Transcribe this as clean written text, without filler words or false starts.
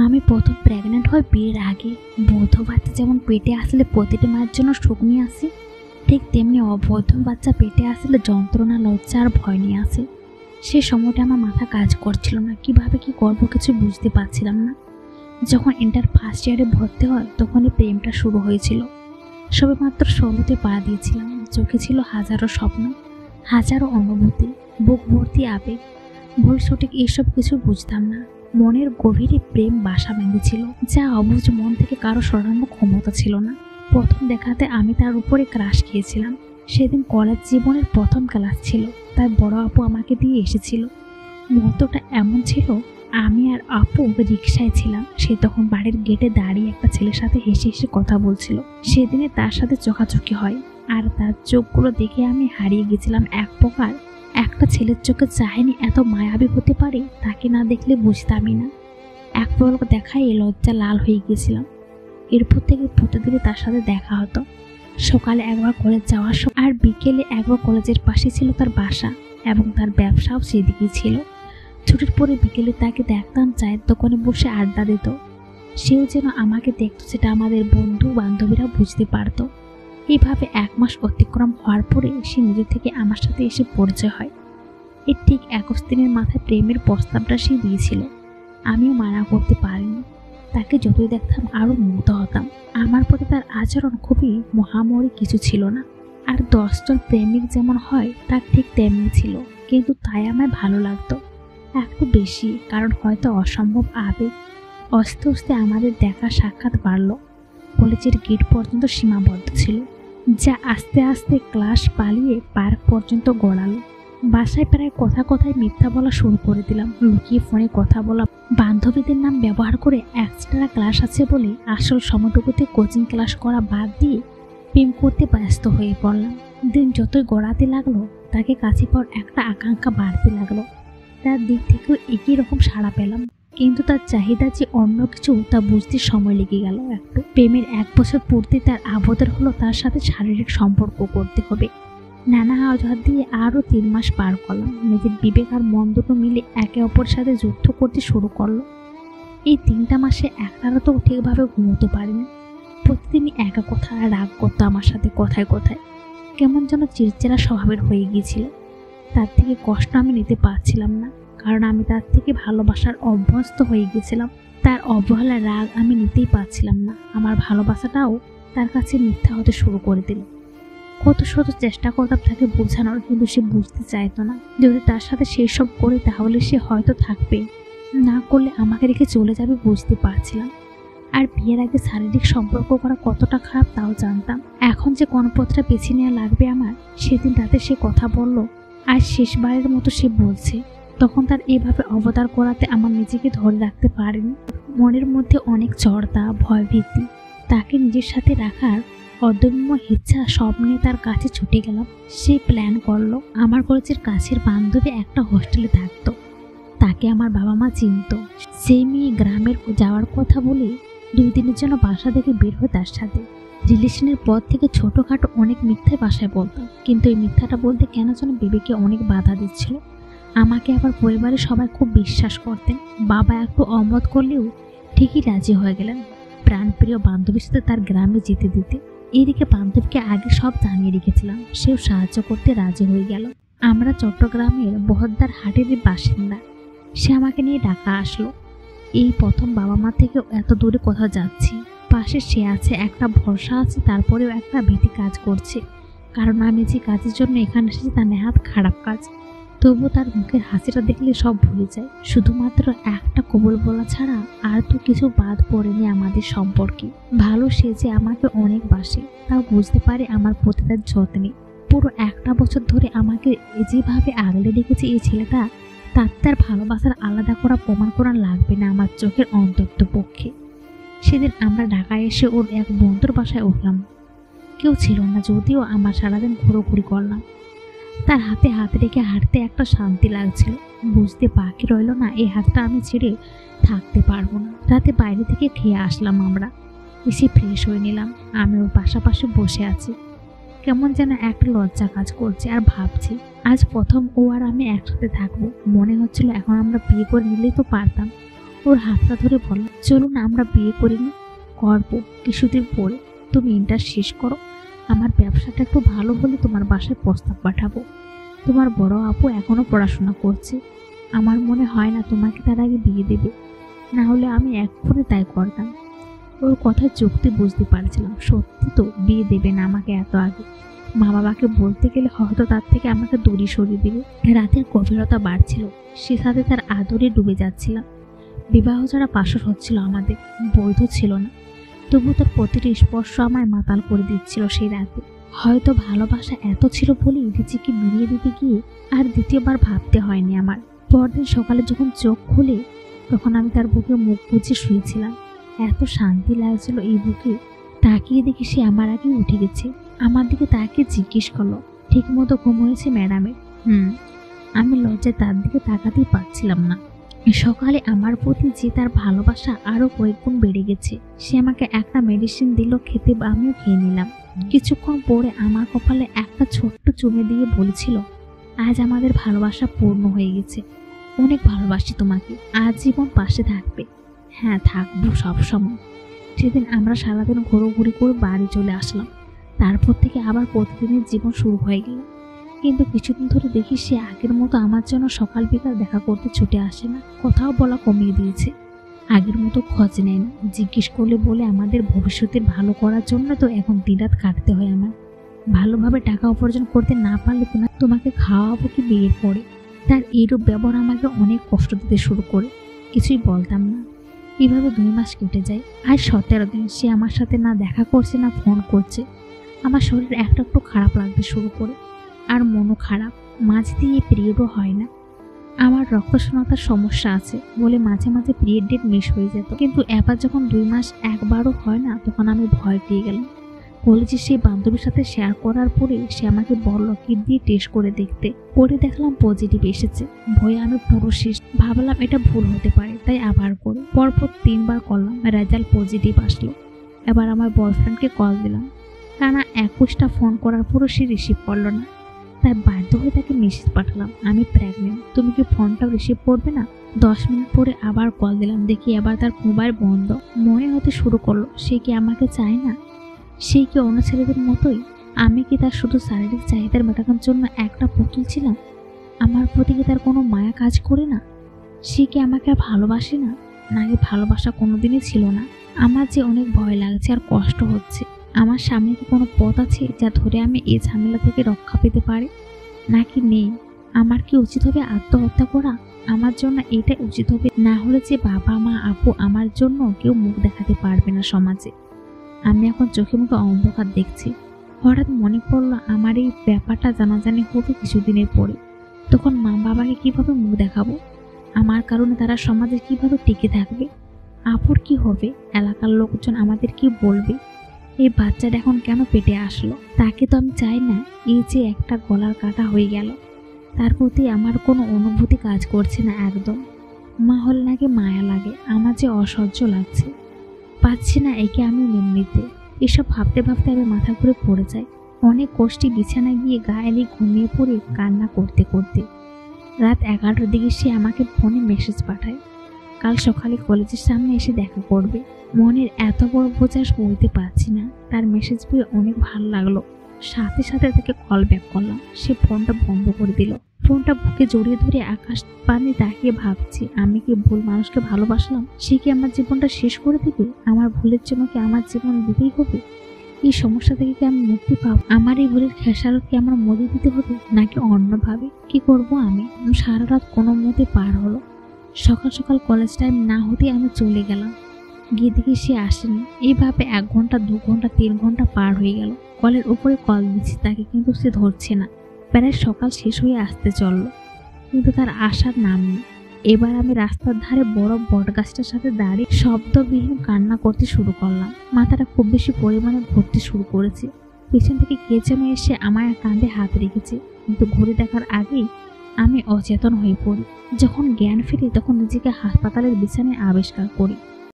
আমি প্রথম প্রেগনেন্ট হয়ে বিয়ের আগে বৌদ্ধ বাচ্চা যেমন পেটে আসলে প্রতিটি মায়ের জন্য সুখ নিয়ে আসে, ঠিক তেমনি অবৈধ বাচ্চা পেটে আসলে যন্ত্রণা, লজ্জা আর ভয় নিয়ে আসে। সেই সময়টা আমার মাথা কাজ করছিল না, কিভাবে কি করবো কিছু বুঝতে পারছিলাম না। যখন ইন্টার ফার্স্ট ইয়ারে ভর্তি হয় তখনই প্রেমটা শুরু হয়েছিল। সবে মাত্র 16তে পা দিয়েছিলাম। চোখে ছিল হাজারো স্বপ্ন, হাজারো অনুভূতি, বুক ভর্তি আবেগ। ভুল সঠিক এইসব কিছু বুঝতাম না। মনের গভীরে প্রেম বাসা বেঁধেছিল, যা অবুঝ মন থেকে কারো সরানোর ক্ষমতা ছিল না। প্রথম দেখাতে আমি তার উপরে ক্রাশ খেয়েছিলাম। সেদিন কলেজ জীবনের প্রথম ক্লাস ছিল, তার বড় আপু আমাকে দিয়ে এসেছিল। মুহূর্তটা এমন ছিল, আমি আর আপু রিকশায় ছিলাম। সে তখন বাড়ির গেটে দাঁড়িয়ে একটা ছেলের সাথে হেসে হেসে কথা বলছিল। সেদিনে তার সাথে চোখাচোখি হয়, আর তার চোখগুলো দেখে আমি হারিয়ে গেছিলাম এক প্রকার। একটা ছেলের চোখে চাহনি এত মায়াবী হতে পারে, তাকে না দেখলে বুঝতামই না। এক পলক দেখায় লজ্জা লাল হয়ে গেছিলাম। এরপর থেকে প্রতিদিনই তার সাথে দেখা হতো। সকালে একবার কলেজ যাওয়ার সময় আর বিকেলে একবার কলেজের পাশে ছিল তার বাসা, এবং তার ব্যবসাও সেদিকেই ছিল। ছুটির পরে বিকেলে তাকে দেখতাম চায়ের দোকানে বসে আড্ডা দিত। সেও যেন আমাকে দেখত, সেটা আমাদের বন্ধু বান্ধবীরা বুঝতে পারত। এইভাবে 1 মাস অতিক্রম হওয়ার পরে সে নিজে থেকে আমার সাথে এসে পরিচয় হয়। এর ঠিক 21 দিনের মাথায় প্রেমের প্রস্তাবটা সে দিয়েছিল। আমিও মানা করতে পারিনি। তাকে যতই দেখতাম আরও মুগ্ধ হতাম। আমার প্রতি তার আচরণ খুবই মহামরি কিছু ছিল না। আর 10 জন প্রেমিক যেমন হয় তার ঠিক তেমনি ছিল, কিন্তু তাই আমায় ভালো লাগতো একটু বেশি, কারণ হয়তো অসম্ভব আবেগ। আস্তে আস্তে আমাদের দেখা সাক্ষাৎ বাড়ল। কলেজের গেট পর্যন্ত সীমাবদ্ধ ছিল, যা আস্তে আস্তে ক্লাস পালিয়ে পার্ক পর্যন্ত গড়ালো। বাসায় প্রায় কথায় মিথ্যা বলা শুরু করে দিলাম। লুকিয়ে ফোনে কথা বলা, বান্ধবীদের নাম ব্যবহার করে এক্সট্রা ক্লাস আছে বলে আসল সময়টুকুতে কোচিং ক্লাস করা বাদ দিয়ে প্রেম করতে ব্যস্ত হয়ে পড়লাম। দিন যতই গড়াতে লাগলো, তাকে কাছে পাওয়ার একটা আকাঙ্ক্ষা বাড়তে লাগলো। তার দিক থেকেও একই রকম সাড়া পেলাম, কিন্তু তার চাহিদা যে অন্য কিছু তা বুঝতে সময় লেগে গেল একটু। প্রেমের 1 বছর পূর্তি তার আবদার হলো তার সাথে শারীরিক সম্পর্ক করতে হবে। নানা অজুহাত দিয়ে আরও 3 মাস পার করলাম। নিজের বিবেক আর মন দুটো মিলে একে অপরের সাথে যুদ্ধ করতে শুরু করলো। এই 3টা মাসে একটা রাতও ঠিকভাবে ঘুমোতে পারিনি। প্রতিদিনই একা কথা আর রাগ করতো আমার সাথে কথায় কথায়। কেমন যেন চিড়চিড়া স্বভাবের হয়ে গিয়েছিল। তার থেকে কষ্ট আমি নিতে পারছিলাম না, কারণ আমি তার থেকে ভালোবাসার অভ্যস্ত হয়ে গেছিলাম। তার অবহেলার রাগ আমি নিতেই পারছিলাম না। আমার ভালোবাসাটাও তার কাছে মিথ্যা হতে শুরু করে দিল। কত শত চেষ্টা করতাম তাকে বোঝানোর, কিন্তু সে বুঝতে চাইতো না। যদি তার সাথে সেই সব করি তাহলে সে হয়তো থাকবে, না করলে আমাকে রেখে চলে যাবে বুঝতে পারছিলাম। আর বিয়ের আগে শারীরিক সম্পর্ক করা কতটা খারাপ তাও জানতাম। এখন যে কোন পথটা বেছে নেওয়া লাগবে আমার, সেদিন রাতে সে কথা বলল, আর শেষবারের মতো সে বলছে। তখন তার এভাবে অবতার করাতে আমার নিজেকে ধরে রাখতে পারিনি। মনের মধ্যে অনেক চড়তা, ভয়ভীতি, তাকে নিজের সাথে রাখার অদম্য ইচ্ছা সব নিয়ে তার কাছে ছুটে গেলাম। সে প্ল্যান করলো, আমার কলেজের কাছের বান্ধবী একটা হোস্টেলে থাকতো, তাকে আমার বাবা মা চিনত। সেই মেয়ে গ্রামের যাওয়ার কথা বলে 2 দিনের জন্য বাসা থেকে বের হয়ে তার সাথে। রিলেশনের পর থেকে ছোটোখাটো অনেক মিথ্যায় বাসায় বলতাম, কিন্তু এই মিথ্যাটা বলতে কেন যেন বিবেকে অনেক বাধা দিচ্ছিল। আমাকে আবার পরিবারের সবাই খুব বিশ্বাস করতেন। বাবা একটু অমত করলেও ঠিকই রাজি হয়ে গেলেন প্রাণপ্রিয় বান্ধবীর সাথে তার গ্রামে যেতে দিতে। এদিকে বান্ধবীকে আগে সব জানিয়ে রেখেছিলাম, সেও সাহায্য করতে রাজি হয়ে গেল। আমরা চট্টগ্রামের বহদ্দার হাটেরই বাসিন্দা। সে আমাকে নিয়ে ঢাকা আসলো। এই প্রথম বাবা মা থেকেও এত দূরে কোথাও যাচ্ছি। পাশে সে আছে, একটা ভরসা আছে, তারপরেও একটা ভীতি কাজ করছে, কারণ আমি যে কাজের জন্য এখানে এসেছি তা নেহাত খারাপ কাজ। তবু তার মুখের হাসিটা দেখলে সব ভুলে যায়। শুধুমাত্র একটা কবুল বলা ছাড়া আর তো কিছু বাদ পড়েনি আমাদের সম্পর্কে। ভালো সে যে আমাকে অনেক বাসে, তাও বুঝতে পারে আমার প্রতি তার যত্নে। পুরো 1টা বছর ধরে আমাকে যেভাবে আগলে রেখেছে এই ছেলেটা, তার ভালোবাসার আলাদা করা প্রমাণ করা লাগবে না আমার চোখের অন্তত পক্ষে। সেদিন আমরা ঢাকায় এসে ওর এক বন্ধুর বাসায় উঠলাম। কেউ ছিল না, যদিও আমার সারাদিন ঘোরাঘুরি করলাম। তার হাতে হাত রেখে হাঁটতে একটা শান্তি লাগছিল। বুঝতে বাকি রইল না এই হাতটা আমি ছেড়ে থাকতে পারবো না। রাতে বাইরে থেকে খেয়ে আসলাম আমরা। এসে ফ্রেশ হয়ে নিলাম। আমি ওর পাশাপাশি বসে আছি। কেমন যেন একটা লজ্জা কাজ করছে, আর ভাবছি আজ প্রথম ও আর আমি একসাথে থাকবো। মনে হচ্ছিল এখন আমরা বিয়ে করে নিলেই তো পারতাম। ওর হাতটা ধরে বললাম, চলুন আমরা বিয়ে করে নিই। করবো কিছুদিন পরে, তুমি ইন্টার শেষ করো, আমার ব্যবসাটা একটু ভালো হলে তোমার বাসায় প্রস্তাব পাঠাবো। তোমার বড় আপু এখনো পড়াশোনা করছে, আমার মনে হয় না তোমাকে তার আগে বিয়ে দেবে, না হলে আমি এক্ষুনি তাই করতাম। ওর কথায় যুক্তি বুঝতে পারছিলাম, সত্যি তো বিয়ে দেবে না আমাকে এত আগে। মা বাবাকে বলতে গেলে হয়তো তার থেকে আমাকে দূরে সরিয়ে দিবে। রাতের গভীরতা বাড়ছিল, সে সাথে তার আদরে ডুবে যাচ্ছিলাম। বিবাহ ছাড়া পাশর হচ্ছিল আমাদের, বৈধ ছিল না, তবু তার প্রতিটি স্পর্শ আমায় মাতাল করে দিচ্ছিল সেই রাতে। হয়তো ভালোবাসা এত ছিল বলে রিচিকে বিয়ে দিতে গিয়ে আর দ্বিতীয়বার ভাবতে হয়নি আমার। পরদিন সকালে যখন চোখ খুলে তখন আমি তার বুকে মুখ গুজে শুয়েছিলাম। এত শান্তি লাগছিল এই বুকে। তাকিয়ে দেখি সে আমার আগে উঠে গেছে। আমার দিকে তাকিয়ে জিজ্ঞেস করলো, ঠিক মতো ঘুম হয়েছে ম্যাডামের? আমি লজ্জায় তার দিকে তাকাতেই পারছিলাম না। সকালে আমার প্রতি যে তার ভালোবাসা আরো কয়েকগুণ বেড়ে গেছে। সে আমাকে একটা মেডিসিন দিল খেতে, আমিও খেয়ে নিলাম। কিছুক্ষণ পরে আমার কপালে একটা ছোট্ট চুমে দিয়ে বলেছিল, আজ আমাদের ভালোবাসা পূর্ণ হয়ে গেছে, অনেক ভালোবাসি তোমাকে, আজীবন পাশে থাকবে। হ্যাঁ, থাকবো সবসময়। সেদিন আমরা সারাদিন ঘোরাঘুরি করে বাড়ি চলে আসলাম। তারপর থেকে আবার প্রতিদিনের জীবন শুরু হয়ে গেল। কিন্তু কিছুদিন ধরে দেখি সে আগের মতো আমার জন্য সকাল বিকাল দেখা করতে ছুটে আসে না, কথাও বলা কমিয়ে দিয়েছে। আগের মতো খোঁজ নেয় না, জিজ্ঞেস করলে বলে আমাদের ভবিষ্যতের ভালো করার জন্য তো এখন দিনরাত কাটতে হয় আমার। ভালোভাবে টাকা উপার্জন করতে না পারলে তোমাকে খাওয়াবো কি বিয়ের পরে? তার এইরূপ ব্যবহার আমাকে অনেক কষ্ট দিতে শুরু করে। কিছুই বলতাম না। এইভাবে 2 মাস কেটে যায়। আজ 17 দিন সে আমার সাথে না দেখা করছে না ফোন করছে। আমার শরীর একটু একটু খারাপ লাগতে শুরু করে, আর মনও খারাপ। মাঝে দিয়ে পিরিয়ডও হয় না। আমার রক্তশূন্যতার সমস্যা আছে বলে মাঝে মাঝে পিরিয়ড ডেট মিস হয়ে যেত, কিন্তু এবার যখন 2 মাস একবারও হয় না তখন আমি ভয় পেয়ে গেলাম। কলেজে সেই বান্ধবীর সাথে শেয়ার করার পরে সে আমাকে বলল কিট দিয়ে টেস্ট করে দেখতে। করে দেখলাম পজিটিভ এসেছে। ভয়ে আমি পুরো শেষ। ভাবলাম এটা ভুল হতে পারে, তাই আবার করে পরপর 3 বার করলাম, রেজাল্ট পজিটিভ আসলো। এবার আমার বয়ফ্রেন্ডকে কল দিলাম, টানা 21টা ফোন করার পরও সে রিসিভ করলো না। তাই বাধ্য হয়ে তাকে মেসেজ পাঠালাম, আমি প্রেগনেন্ট, তুমি কি ফোনটাও রিসিভ করবে না? 10 মিনিট পরে আবার কল দিলাম, দেখি এবার তার মোবাইল বন্ধ। মনে হতে শুরু করলো সে কি আমাকে চায় না, সে কি অন্য ছেলেদের মতোই? আমি কি তার শুধু শারীরিক চাহিদার মেটানোর জন্য একটা পুতুল ছিলাম? আমার প্রতি কি তার কোনো মায়া কাজ করে না? সে কি আমাকে আর ভালোবাসে না, নাকি ভালোবাসা কোনোদিনই ছিল না? আমার যে অনেক ভয় লাগছে আর কষ্ট হচ্ছে। আমার সামনে কি কোনো পথ আছে যা ধরে আমি এই ঝামেলা থেকে রক্ষা পেতে পারি, নাকি নেই? আমার কি উচিত হবে আত্মহত্যা করা? আমার জন্য এটাই উচিত হবে, না হলে যে বাবা মা আপু আমার জন্য কেউ মুখ দেখাতে পারবে না সমাজে। আমি এখন চোখে মুখে অন্ধকার দেখছি। হঠাৎ মনে পড়লো আমার এই ব্যাপারটা জানাজানি হবে কিছুদিনের পরে। তখন মা বাবাকে কিভাবে মুখ দেখাবো? আমার কারণে তারা সমাজে কিভাবে টিকে থাকবে? আপুর কি হবে? এলাকার লোকজন আমাদের কি বলবে? এই বাচ্চাটা এখন কেন পেটে আসলো? তাকে তো আমি চাই না। এই যে একটা গলার কাটা হয়ে গেল, তার প্রতি আমার কোনো অনুভূতি কাজ করছে না একদম। মা হলে নাকি মায়া লাগে, আমার যে অসহ্য লাগছে। পাচ্ছি না একে আমি মেনে নিতে। এসব ভাবতে ভাবতে আমি মাথা ঘুরে পড়ে যাই। অনেক কষ্টে বিছানায় গিয়ে গায়ে ঘুমিয়ে পড়ে কান্না করতে করতে রাত 11টার দিকে সে আমাকে ফোনে মেসেজ পাঠায়, কাল সকালে কলেজের সামনে এসে দেখা করবে। মনের এত বড় বোঝা বলতে পারছি না। তার মেসেজ পেয়ে অনেক ভালো লাগলো। সাথে সাথে তাকে কল ব্যাক করলাম। সে ফোনটা বন্ধ করে দিল। ফোনটা বুকে জড়িয়ে ধরে আকাশ পানে তাকিয়ে ভাবছি, আমি কি ভুল মানুষকে ভালোবাসলাম? সে কি আমার জীবনটা শেষ করে দেবে? আমার ভুলের জন্য কি আমার জীবন দিতেই হবে? এই সমস্যা থেকে কি আমি মুক্তি পাবো? আমার এই ভুলের খেসারত কি আমার মরে দিতে হবে, নাকি অন্যভাবে? কি করব আমি? সারা রাত কোনো মতে পার হলো। সকাল সকাল কলেজ টাইম না হতেই আমি চলে গেলাম। গিয়ে দেখি সে আসেনি। এইভাবে 1 ঘন্টা 2 ঘন্টা 3 ঘন্টা পার হয়ে গেল। কলের উপরে কল দিচ্ছি তাকে, কিন্তু সে ধরছে না। প্রায় সকাল শেষ হয়ে আসতে চলল, কিন্তু তার আসার নাম নেই। এবার আমি রাস্তার ধারে বড় বটগাছটার সাথে দাঁড়িয়ে শব্দবিহীন কান্না করতে শুরু করলাম। মাথাটা খুব বেশি পরিমাণে ঘুরতে শুরু করেছে। পেছন থেকে কে যেন এসে আমার কাঁধে হাত রেখেছে, কিন্তু ঘুরে দেখার আগেই আমি অচেতন হয়ে পড়ি। যখন জ্ঞান ফিরে তখন নিজেকে হাসপাতালের বিছানায় আবিষ্কার করি।